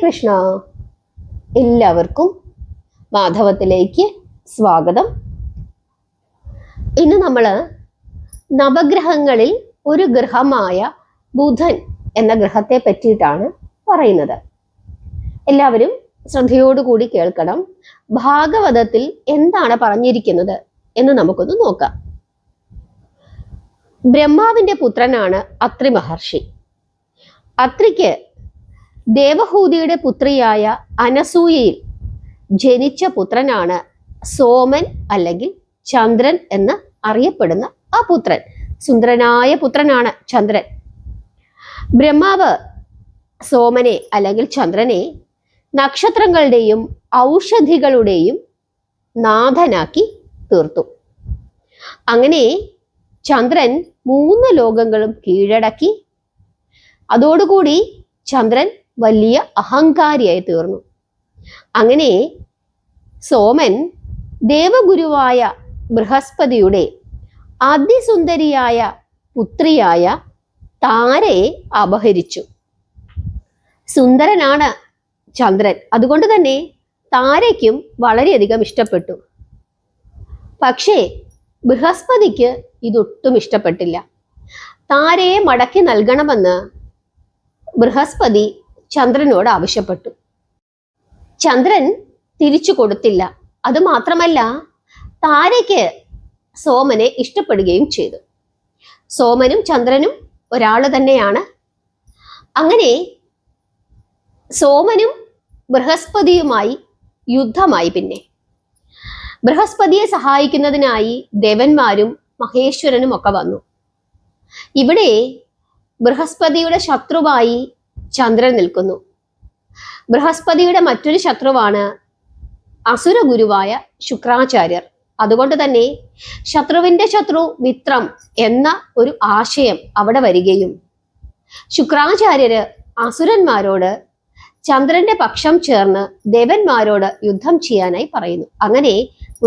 കൃഷ്ണ. എല്ലാവർക്കും മാധവത്തിലേക്ക് സ്വാഗതം. ഇന്ന് നമ്മൾ നവഗ്രഹങ്ങളിൽ ഒരു ഗ്രഹമായ ബുധൻ എന്ന ഗ്രഹത്തെ പറ്റിയിട്ടാണ് പറയുന്നത്. എല്ലാവരും ശ്രദ്ധയോടുകൂടി കേൾക്കണം. ഭാഗവതത്തിൽ എന്താണ് പറഞ്ഞിരിക്കുന്നത് എന്ന് നമുക്കൊന്ന് നോക്കാം. ബ്രഹ്മാവിന്റെ പുത്രനാണ് അത്രി മഹർഷി. അത്രിക്ക് ദേവഹൂതിയുടെ പുത്രിയായ അനസൂയയിൽ ജനിച്ച പുത്രനാണ് സോമൻ അല്ലെങ്കിൽ ചന്ദ്രൻ എന്ന് അറിയപ്പെടുന്ന ആ പുത്രൻ. സുന്ദരനായ പുത്രനാണ് ചന്ദ്രൻ. ബ്രഹ്മാവ് സോമനെ അല്ലെങ്കിൽ ചന്ദ്രനെ നക്ഷത്രങ്ങളുടെയും ഔഷധികളുടെയും നാഥനാക്കി തീർത്തു. അങ്ങനെ ചന്ദ്രൻ 3 ലോകങ്ങളും കീഴടക്കി. അതോടുകൂടി ചന്ദ്രൻ വലിയ അഹങ്കാരിയായി തീർന്നു. അങ്ങനെ സോമൻ ദേവഗുരുവായ ബൃഹസ്പതിയുടെ അതിസുന്ദരിയായ പുത്രിയായ താരയെ അപഹരിച്ചു. സുന്ദരനാണ് ചന്ദ്രൻ, അതുകൊണ്ട് തന്നെ താരയ്ക്കും വളരെയധികം ഇഷ്ടപ്പെട്ടു. പക്ഷേ ബൃഹസ്പതിക്ക് ഇതൊട്ടും ഇഷ്ടപ്പെട്ടില്ല. താരയെ മടക്കി നൽകണമെന്ന് ബൃഹസ്പതി ചന്ദ്രനോട് ആവശ്യപ്പെട്ടു. ചന്ദ്രൻ തിരിച്ചു കൊടുത്തില്ല. അതുമാത്രമല്ല, താരയ്ക്ക് സോമനെ ഇഷ്ടപ്പെടുകയും ചെയ്തു. സോമനും ചന്ദ്രനും ഒരാൾ തന്നെയാണ്. അങ്ങനെ സോമനും ബൃഹസ്പതിയുമായി യുദ്ധമായി. പിന്നെ ബൃഹസ്പതിയെ സഹായിക്കുന്നതിനായി ദേവന്മാരും മഹേശ്വരനും ഒക്കെ വന്നു. ഇവിടെ ബൃഹസ്പതിയുടെ ശത്രുവായി ചന്ദ്രൻ നിൽക്കുന്നു. ബൃഹസ്പതിയുടെ മറ്റൊരു ശത്രുവാണ് അസുര ഗുരുവായ ശുക്രാചാര്യർ. അതുകൊണ്ട് തന്നെ ശത്രുവിന്റെ ശത്രു മിത്രം എന്ന ഒരു ആശയം അവിടെ വരികയും ശുക്രാചാര്യര് അസുരന്മാരോട് ചന്ദ്രന്റെ പക്ഷം ചേർന്ന് ദേവന്മാരോട് യുദ്ധം ചെയ്യാനായി പറയുന്നു. അങ്ങനെ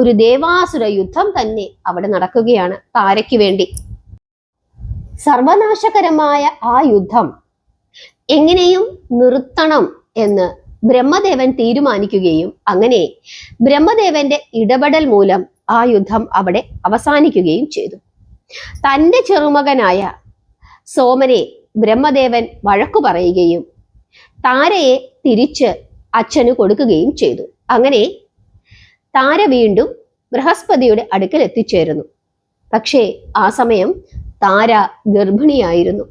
ഒരു ദേവാസുര യുദ്ധം തന്നെ അവിടെ നടക്കുകയാണ് താരയ്ക്ക് വേണ്ടി. സർവനാശകരമായ ആ യുദ്ധം എങ്ങനെയും നിർത്തണം എന്ന് ബ്രഹ്മദേവൻ തീരുമാനിക്കുകയും അങ്ങനെ ബ്രഹ്മദേവന്റെ ഇടപെടൽ മൂലം ആ യുദ്ധം അവിടെ അവസാനിക്കുകയും ചെയ്തു. തൻ്റെ ചെറുമകനായ സോമനെ ബ്രഹ്മദേവൻ വഴക്കു പറയുകയും താരയെ തിരിച്ച് അച്ഛന് കൊടുക്കുകയും ചെയ്തു. അങ്ങനെ താര വീണ്ടും ബൃഹസ്പതിയുടെ അടുക്കൽ എത്തിച്ചേരുന്നു. പക്ഷേ ആ സമയം താര ഗർഭിണിയായിരുന്നു.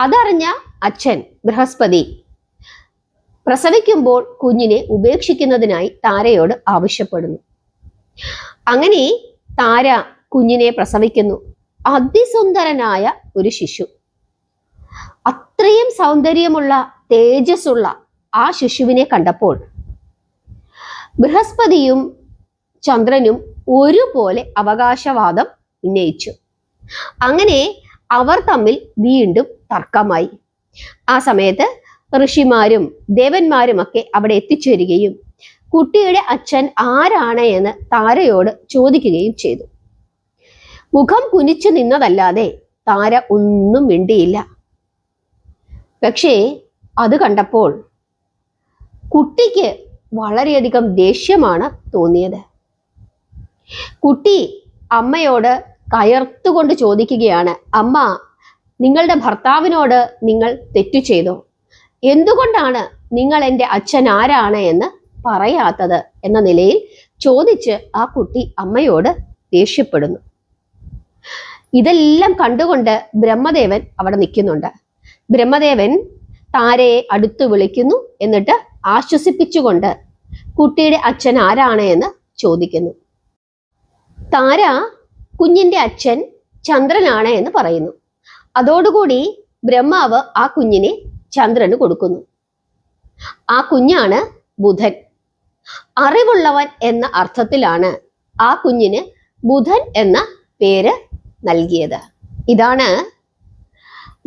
അതറിഞ്ഞ അച്ഛൻ ബൃഹസ്പതി പ്രസവിക്കുമ്പോൾ കുഞ്ഞിനെ ഉപേക്ഷിക്കുന്നതിനായി താരയോട് ആവശ്യപ്പെടുന്നു. അങ്ങനെ താര കുഞ്ഞിനെ പ്രസവിക്കുന്നു. അതിസുന്ദരനായ ഒരു ശിശു. അത്രയും സൗന്ദര്യമുള്ള തേജസ്സുള്ള ആ ശിശുവിനെ കണ്ടപ്പോൾ ബൃഹസ്പതിയും ചന്ദ്രനും ഒരുപോലെ അവകാശവാദം ഉന്നയിച്ചു. അങ്ങനെ അവർ തമ്മിൽ വീണ്ടും തർക്കമായി. ആ സമയത്ത് ഋഷിമാരും ദേവന്മാരും ഒക്കെ അവിടെ എത്തിച്ചേരുകയും കുട്ടിയുടെ അച്ഛൻ ആരാണ് എന്ന് താരയോട് ചോദിക്കുകയും ചെയ്തു. മുഖം കുനിച്ചു നിന്നതല്ലാതെ താര ഒന്നും മിണ്ടിയില്ല. പക്ഷേ അത് കണ്ടപ്പോൾ കുട്ടിക്ക് വളരെയധികം ദേഷ്യമാണ് തോന്നിയത്. കുട്ടി അമ്മയോട് കയർത്തുകൊണ്ട് ചോദിക്കുകയാണ്, അമ്മ, നിങ്ങളുടെ ഭർത്താവിനോട് നിങ്ങൾ തെറ്റു ചെയ്തോ? എന്തുകൊണ്ടാണ് നിങ്ങൾ എൻ്റെ അച്ഛൻ ആരാണ് എന്ന് പറയാത്തത് എന്ന നിലയിൽ ചോദിച്ച് ആ കുട്ടി അമ്മയോട് ദേഷ്യപ്പെടുന്നു. ഇതെല്ലാം കണ്ടുകൊണ്ട് ബ്രഹ്മദേവൻ അവിടെ നിൽക്കുന്നുണ്ട്. ബ്രഹ്മദേവൻ താരയെ അടുത്ത് വിളിക്കുന്നു. എന്നിട്ട് ആശ്വസിപ്പിച്ചുകൊണ്ട് കുട്ടിയുടെ അച്ഛൻ ആരാണ് എന്ന് ചോദിക്കുന്നു. താര കുഞ്ഞിന്റെ അച്ഛൻ ചന്ദ്രനാണ് എന്ന് പറയുന്നു. അതോടുകൂടി ബ്രഹ്മാവ് ആ കുഞ്ഞിനെ ചന്ദ്രന് കൊടുക്കുന്നു. ആ കുഞ്ഞാണ് ബുധൻ. അറിവുള്ളവൻ എന്ന അർത്ഥത്തിലാണ് ആ കുഞ്ഞിന് ബുധൻ എന്ന പേര് നൽകിയത്. ഇതാണ്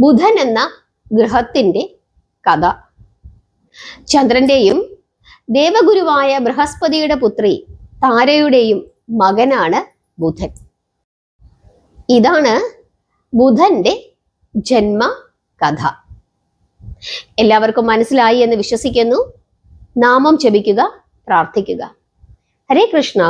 ബുധൻ എന്ന ഗ്രഹത്തിന്റെ കഥ. ചന്ദ്രന്റെയും ദേവഗുരുവായ ബൃഹസ്പതിയുടെ പുത്രി താരയുടെയും മകനാണ് ബുധൻ. ഇതാണ് ബുധന്റെ ജന്മ കഥ. എല്ലാവർക്കും മനസ്സിലായി എന്ന് വിശ്വസിക്കുന്നു. നാമം ജപിക്കുക, പ്രാർത്ഥിക്കുക. ഹരേ കൃഷ്ണ.